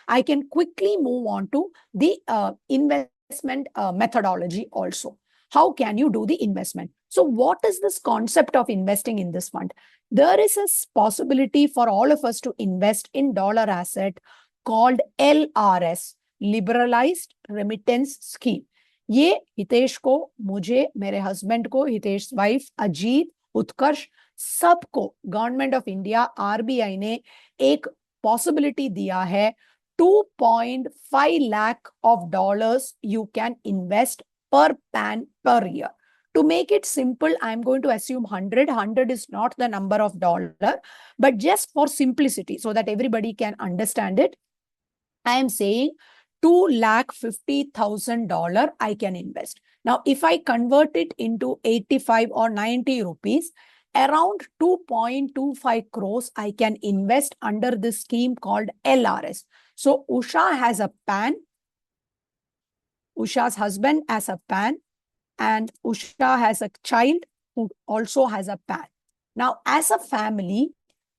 I can quickly move on to the investment methodology also. How can you do the investment? So what is this concept of investing in this fund? There is a possibility for all of us to invest in dollar asset called LRS, Liberalized Remittance Scheme. ये हितेश को, मुझे, मेरे husband को, Hitesh wife, Ajit, उत्कर्ष, सबको government of India RBI ने एक possibility दिया है 2.5 lakh of dollars you can invest per PAN per year. To make it simple, I'm going to assume 100. 100 is not the number of dollar, but just for simplicity, so that everybody can understand it, I am saying $2,50,000 I can invest. Now, if I convert it into 85 or 90 rupees, around 2.25 crores I can invest under this scheme called LRS. So Usha has a PAN, Usha's husband has a PAN, and Usha has a child who also has a PAN. Now, as a family,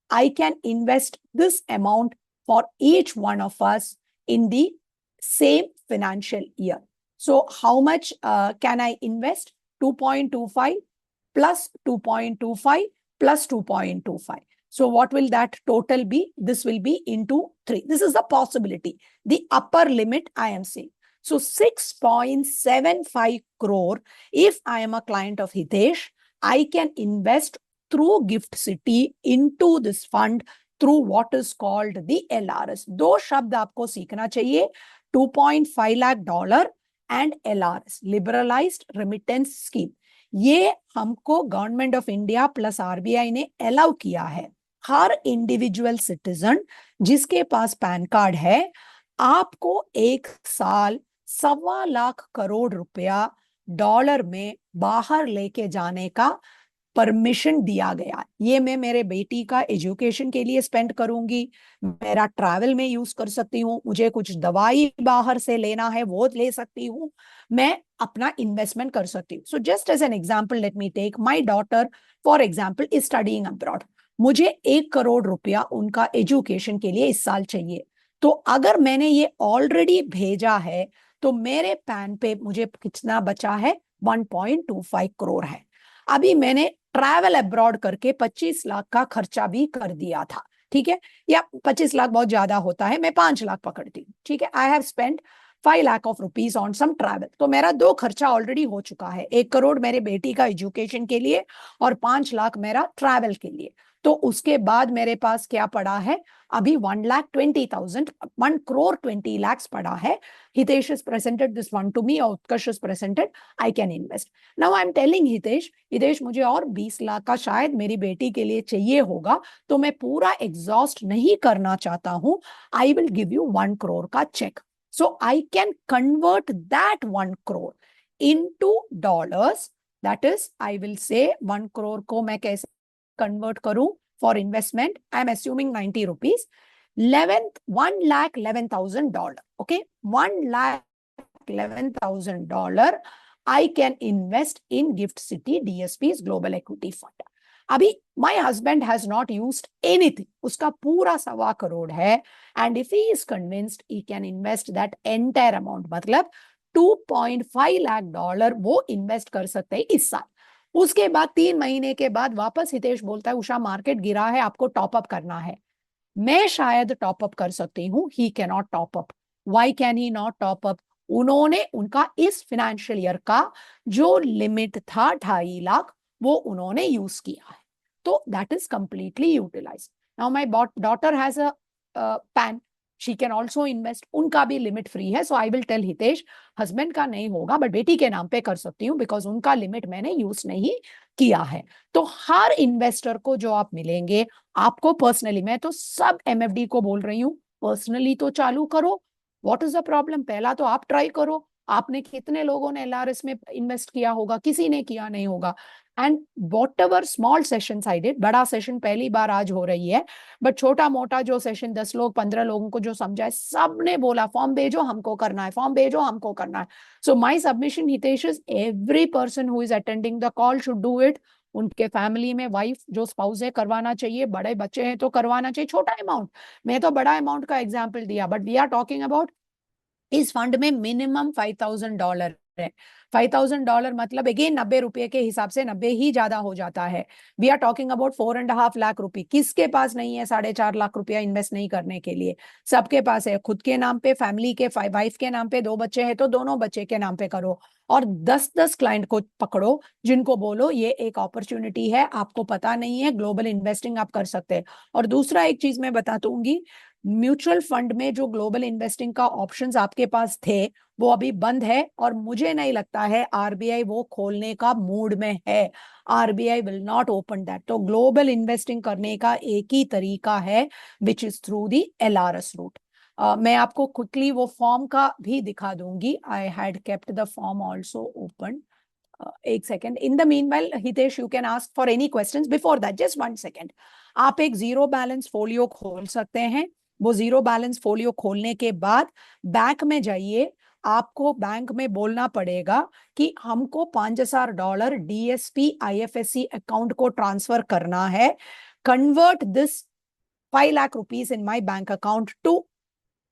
I can invest this amount for each one of us in the same financial year. So how much can I invest? 2.25 plus 2.25 plus 2.25. So what will that total be? This will be into 3. This is the possibility. The upper limit I am saying. So 6.75 crore, if I am a client of Hitesh, I can invest through Gift City into this fund through what is called the LRS. दो शब्द आपको सीखना चाहिए, 2.5 lakh dollar and LRS, Liberalized Remittance Scheme. ये हमको government of India plus RBI ने allow किया है. हर इंडिविजुअल सिटीजन जिसके पास पैन कार्ड है, आपको एक साल 1.25 लाख करोड़ रुपया डॉलर में बाहर लेके जाने का परमिशन दिया गया. ये मैं मेरे बेटी का एजुकेशन के लिए स्पेंड करूंगी, मेरा ट्रैवल में यूज कर सकती हूँ, मुझे कुछ दवाई बाहर से लेना है वो ले सकती हूँ, मैं अपना इन्वेस्टमेंट कर सकती हूँ. So just as an example, let me take my daughter for example is studying abroad. मुझे 1 करोड़ रुपया उनका एजुकेशन के लिए इस साल चाहिए. तो अगर मैंने ये ऑलरेडी भेजा है तो मेरे पैन पे मुझे कितना बचा है? 1.25 करोड़ है. अभी मैंने ट्रैवल अब्रॉड करके 25 लाख का खर्चा भी कर दिया था, ठीक है, या 25 लाख बहुत ज्यादा होता है, मैं 5 लाख पकड़ती हूँ, ठीक है. I have spend 5 lakh of rupees on some travel. तो मेरा 2 खर्चा ऑलरेडी हो चुका है, 1 करोड़ मेरे बेटी का एजुकेशन के लिए और 5 लाख मेरा ट्रैवल के लिए. तो उसके बाद मेरे पास क्या पड़ा है? अभी 1,20,000, 1 crore 20 lakhs पड़ा है. Hitesh has presented this one to me, or Utkarsh has presented. I can invest. Now I'm telling Hitesh मुझे और 20 लाख का शायद मेरी बेटी के लिए चाहिए होगा, तो मैं पूरा एग्जॉस्ट नहीं करना चाहता हूं. I will give you 1 crore का check. So I can convert that 1 crore into dollars. That is, I will say 1 crore को मैं कैसे convert करूं for investment? I'm assuming 90 rupees. 1,11,000 okay, $1,11,000 I can invest in Gift City DSP's Global Equity Fund. अभी my husband has not used anything, उसका पूरा 1.25 करोड़ है, and if he is convinced he can invest that entire amount, मतलब 2.5 lakh dollar वो invest कर सकते हैं इस साल. उसके बाद 3 महीने के बाद वापस हितेश बोलता है उषा मार्केट गिरा है, आपको टॉप अप करना है. मैं शायद टॉप अप कर सकती हूँ, he can not top up. Why can he not top up? उन्होंने उनका इस फाइनेंशियल ईयर का जो लिमिट था 2.5 लाख वो उन्होंने यूज किया है, तो that is completely utilised. Now my daughter has a pan, she can also invest, उनका भी लिमिट फ्री है. So I will tell Hitesh husband का नहीं होगा बट बेटी के नाम पे कर सकती हूँ, बिकॉज उनका लिमिट मैंने यूज नहीं किया है. तो हर इन्वेस्टर को जो आप मिलेंगे, आपको पर्सनली, मैं तो सब एमएफडी को बोल रही हूँ पर्सनली तो चालू करो. What is the problem? पहला तो आप ट्राई करो. आपने कितने लोगों ने एलआरएस में इन्वेस्ट किया होगा? किसी ने किया नहीं होगा. And what ever small sessions I did, बड़ा सेशन पहली बार आज हो रही है, बट छोटा मोटा जो सेशन 10 लोग 15 लोगों को जो समझा है, सबने बोला फॉर्म भेजो हमको करना है, फॉर्म भेजो हमको करना है. So my submission Hitesh is every person who is attending the call should do it उनके फैमिली में वाइफ जो स्पाउस है करवाना चाहिए, बड़े बच्चे हैं तो करवाना चाहिए, छोटा अमाउंट, मैं तो बड़ा अमाउंट का एग्जाम्पल दिया, but we are talking about इस फंड में मिनिमम $5,000 है। $5,000 मतलब अगेन 90 रुपए के हिसाब से 90 ही ज्यादा हो जाता है। We are talking about 4.5 lakh रुपए। किसके पास नहीं है 4.5 लाख रुपया इन्वेस्ट नहीं करने के लिए? सबके पास है, खुद के नाम पे, फैमिली के, वाइफ के नाम पे, 2 बच्चे हैं तो दोनों बच्चे के नाम पे करो, और 10-10 क्लाइंट को पकड़ो जिनको बोलो ये एक अपॉर्चुनिटी है, आपको पता नहीं है, ग्लोबल इन्वेस्टिंग आप कर सकते हैं। और दूसरा एक चीज मैं बता दूंगी, म्यूचुअल फंड में जो ग्लोबल इन्वेस्टिंग का ऑप्शंस आपके पास थे वो अभी बंद है, और मुझे नहीं लगता है आरबीआई वो खोलने का मूड में है। RBI will not open that. तो ग्लोबल इन्वेस्टिंग करने का एक ही तरीका है, which is through the LRS route. मैं आपको क्विकली वो फॉर्म का भी दिखा दूंगी। I had kept the form also open. एक second, in the meanwhile Hitesh you can ask for any questions. Before that just 1 second, आप एक जीरो बैलेंस फोलियो खोल सकते हैं। वो जीरो बैलेंस फोलियो खोलने के बाद बैंक में जाइए, आपको बैंक में बोलना पड़ेगा कि हमको $5,000 डीएसपी आईएफएससी अकाउंट को ट्रांसफर करना है, convert this 5 lakh rupees in my bank account to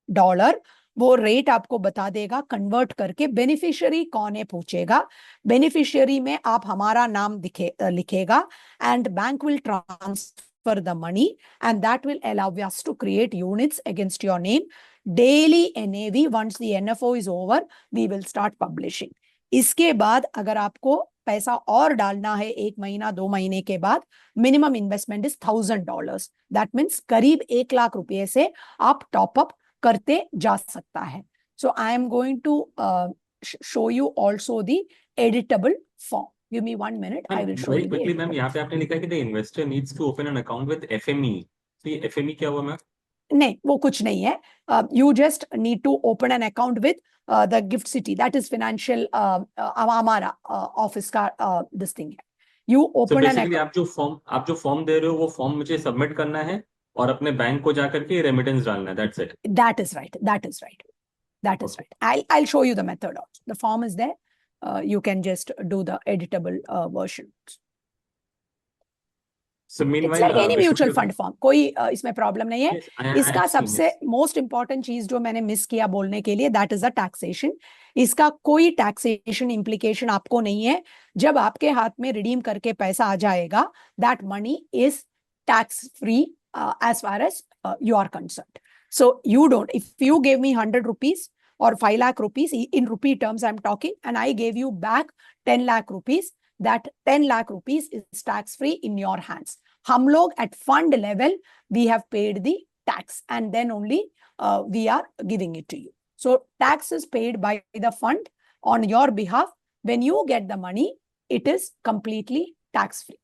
dollar. वो रेट आपको बता देगा कन्वर्ट करके। बेनिफिशियरी कौन है पूछेगा, बेनिफिशियरी में आप हमारा नाम लिखेगा, and bank will transfer the money, and that will allow us to create units against your name. Daily NAV, once the NFO is over, we will start publishing. इसके बाद अगर आपको पैसा और डालना है 1 महीना 2 महीने के बाद, minimum investment is $1,000। That means करीब 1 लाख रुपए से आप टॉपअप करते जा सकता है। So I am going to show you also the editable form. Give me 1 minute, I will show very you. Quickly ma'am, यहाँ पे आपने लिखा है कि the investor needs to open an account with FME. तो ये एफएमई क्या हुआ मैम? नहीं, वो कुछ नहीं है। You just need to open an account with the GIFT City, that is financial, हमारा ऑफिस का दिस थिंग है। You So open an basically account. आप जो फॉर्म दे रहे हो वो फॉर्म मुझे सबमिट करना है और अपने बैंक को जाकर के रेमिटेंस डालना है, that's it? That is right, that is right, that is Okay. right. I'll show you the method also. The form is there. You can just do the editable version. So It's meanwhile, like any mutual fund form. कोई इसमें problem नहीं है। yes, I इसका have seen सबसे this. Most important चीज जो मैंने miss किया बोलने के लिए, दैट इज द टैक्सेशन। इसका कोई टैक्सेशन इम्प्लीकेशन आपको नहीं है। जब आपके हाथ में रिडीम करके पैसा आ जाएगा, that money is tax free as far as you are concerned. So you don't, if you gave me 100 rupees or 5 lakh rupees in rupee terms I'm talking, and I gave you back 10 lakh rupees, that 10 lakh rupees is tax free in your hands. हम लोग at fund level we have paid the tax, and then only we are giving it to you. So tax is paid by the fund on your behalf. When you get the money, it is completely tax free.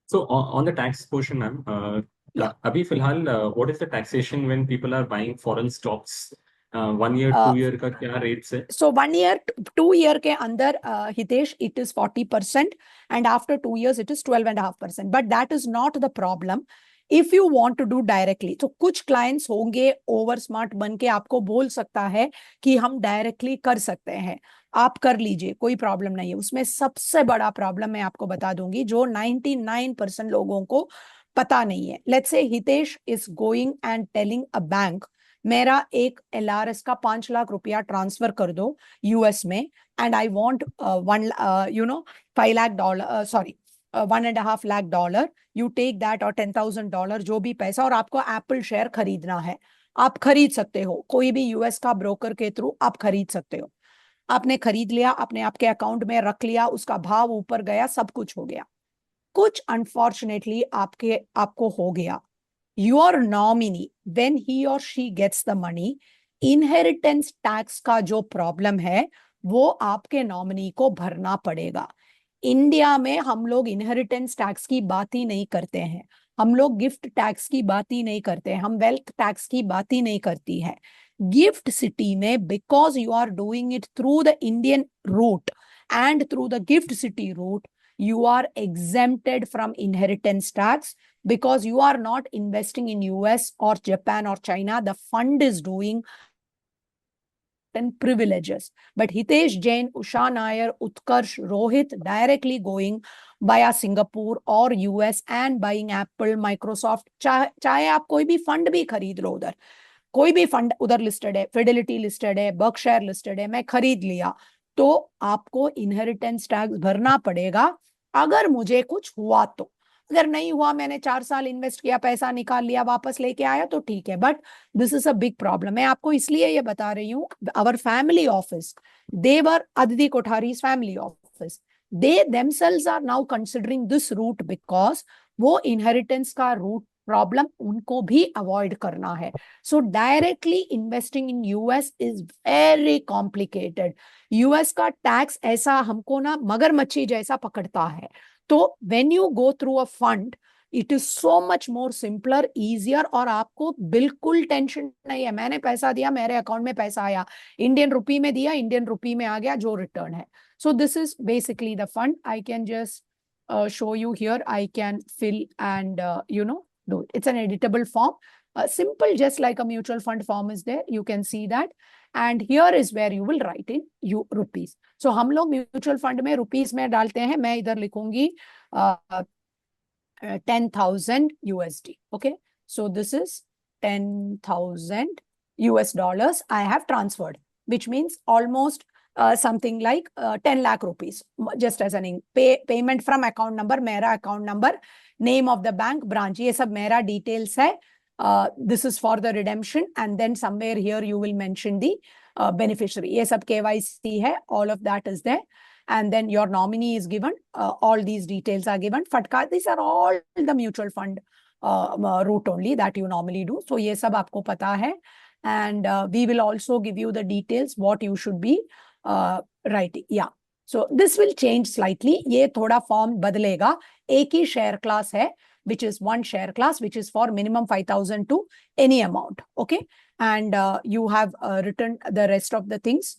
So on the tax portion, ma'am, Yeah. अभी फिलहाल what is the taxation when people are buying foreign stocks? 1 year, 2 year का क्या rates है? So 1 year, 2 year के अंदर Hitesh, it is 40%, and after 2 years it is 12.5%. But that is not the problem. If you want to do directly, तो कुछ clients होंगे over smart बन के आपको बोल सकता है कि हम डायरेक्टली कर सकते हैं, आप कर लीजिए, कोई प्रॉब्लम नहीं है। उसमें सबसे बड़ा प्रॉब्लम मैं आपको बता दूंगी जो 99% लोगों को पता नहीं है। Let's say Hitesh is going and telling a bank, मेरा एक एलआरएस का 5 लाख रुपया ट्रांसफर कर दो यूएस में, and I want 5 lakh dollar, sorry 1.5 lakh dollar, you take that, और $10,000 जो भी पैसा, और आपको एप्पल शेयर खरीदना है, आप खरीद सकते हो, कोई भी यूएस का ब्रोकर के थ्रू आप खरीद सकते हो। आपने खरीद लिया, अपने आपके अकाउंट में रख लिया, उसका भाव ऊपर गया, सब कुछ हो गया। कुछ अनफॉर्चुनेटली आपको हो गया, your nominee, when he or she gets the money, inheritance tax का जो प्रॉब्लम है वो आपके नॉमिनी को भरना पड़ेगा। इंडिया में हम लोग इनहेरिटेंस टैक्स की बात ही नहीं करते हैं, हम लोग गिफ्ट टैक्स की बात ही नहीं करते हैं, हम वेल्थ टैक्स की बात ही नहीं करती है। गिफ्ट सिटी में, because you are doing it through the Indian route and through the GIFT City route, you are exempted from inheritance tax because you are not investing in US or Japan or China. The fund is doing certain privileges. But Hitesh Jain, Usha Nair, Utkarsh, Rohit directly going via Singapore or US and buying Apple, Microsoft. चाहे आप कोई भी fund भी खरीद लो उधर, कोई भी fund उधर लिस्टेड है, फिडेलिटी लिस्टेड है, बर्कशायर लिस्टेड है, मैं खरीद लिया तो आपको इनहेरिटेंस टैक्स भरना पड़ेगा अगर मुझे कुछ हुआ तो। अगर नहीं हुआ, मैंने 4 साल इन्वेस्ट किया, पैसा निकाल लिया, वापस लेके आया तो ठीक है, but this is a big problem. मैं आपको इसलिए ये बता रही हूँ, आवर फैमिली ऑफिस, देवर Aditi Kothari's family office, they themselves are now considering this route because वो इनहेरिटेंस का रूट प्रॉब्लम उनको भी अवॉइड करना है। So directly investing in US is very complicated. US का टैक्स ऐसा हमको ना मगरमच्छी जैसा पकड़ता है। तो when you go through a fund, it is so much more simpler, easier, और आपको बिल्कुल टेंशन नहीं है। मैंने पैसा दिया, मेरे अकाउंट में पैसा आया, इंडियन रुपी में दिया, इंडियन रुपी में आ गया, जो रिटर्न है। So this is basically the fund. I can just show you here. I can fill and do it. It's an editable form, simple, just like a mutual fund form is there. You can see that, and here is where you will write in rupees. So हम लोग mutual fund में rupees में डालते हैं। मैं इधर लिखूंगी 10,000 USD. Okay, so this is 10,000 US dollars I have transferred, which means almost something like 10 lakh rupees, just as an payment from account number, मेरा account number, name of the bank, branch, ये सब मेरा details है. This is for the redemption, and then somewhere here you will mention the beneficiary. ये सब KYC है, all of that is there, and then your nominee is given. All these details are given. फटका, these are all the mutual fund route only that you normally do. So ये सब आपको पता है, and we will also give you the details what you should be writing. Yeah, so this will change slightly. ये थोड़ा form बदलेगा। एक ही share class है, which is one share class, which is for minimum 5,000 to any amount. Okay, and you have written the rest of the things,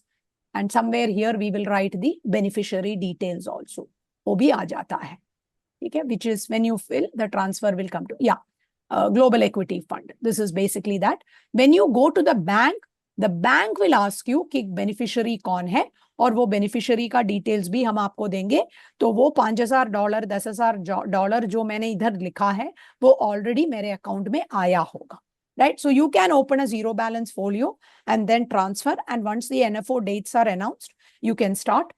and somewhere here we will write the beneficiary details also. वो भी आ जाता है, ठीक है, which is when you fill, the transfer will come to, yeah, global equity fund. This is basically that. When you go to the bank will ask you कि beneficiary कौन है, और वो beneficiary का details भी हम आपको देंगे। तो वो $5,000, $10,000 जो मैंने इधर लिखा है, वो already मेरे account में आया होगा, right? So you can open a zero balance folio and then transfer, and once the NFO dates are announced, you can start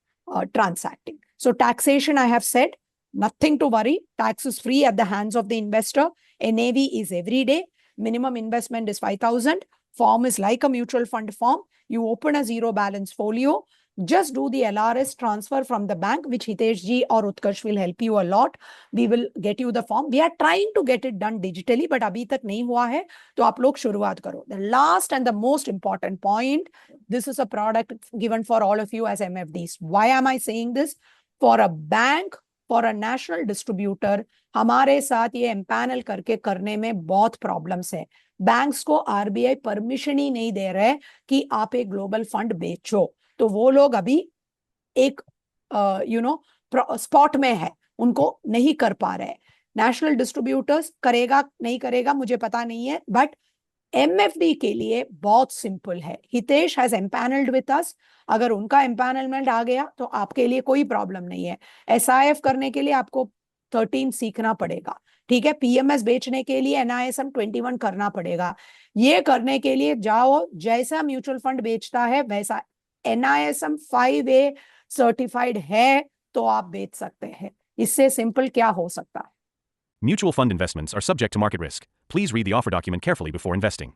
transacting. So taxation, I have said, nothing to worry. Tax is free at the hands of the investor. NAV is every day. Minimum investment is 5,000. Form is like a mutual fund form. You open a zero balance folio. Just do the LRS transfer from the bank, which Hitesh ji or Utkarsh will help you a lot. We will get you the form. We are trying to get it done digitally, but अभी तक नहीं हुआ है, तो आप लोग शुरुआत करो. The last and the most important point, this is a product given for all of you as MFDs. Why am I saying this? For a bank, for a national distributor, हमारे साथ ये एम्पैनल करके करने में बहुत problems है। Banks को RBI permission ही नहीं दे रहे कि आप एक ग्लोबल फंड बेचो, तो वो लोग अभी एक स्पॉट में है, उनको नहीं कर पा रहे। नेशनल डिस्ट्रीब्यूटर्स करेगा नहीं करेगा मुझे पता नहीं है, बट एमएफडी के लिए बहुत सिंपल है। Hitesh has empanelled with us, अगर उनका एम्पैनलमेंट आ गया तो आपके लिए कोई प्रॉब्लम नहीं है। एसआईएफ करने के लिए आपको 13 सीखना पड़ेगा, ठीक है। पीएमएस बेचने के लिए एनआईएसएम 21 करना पड़ेगा। ये करने के लिए जाओ, जैसा म्यूचुअल फंड बेचता है वैसा एनआईएसएम 5A सर्टिफाइड है तो आप बेच सकते हैं। इससे सिंपल क्या हो सकता है? Mutual fund investments are subject to market risk. Please read the offer document carefully before investing.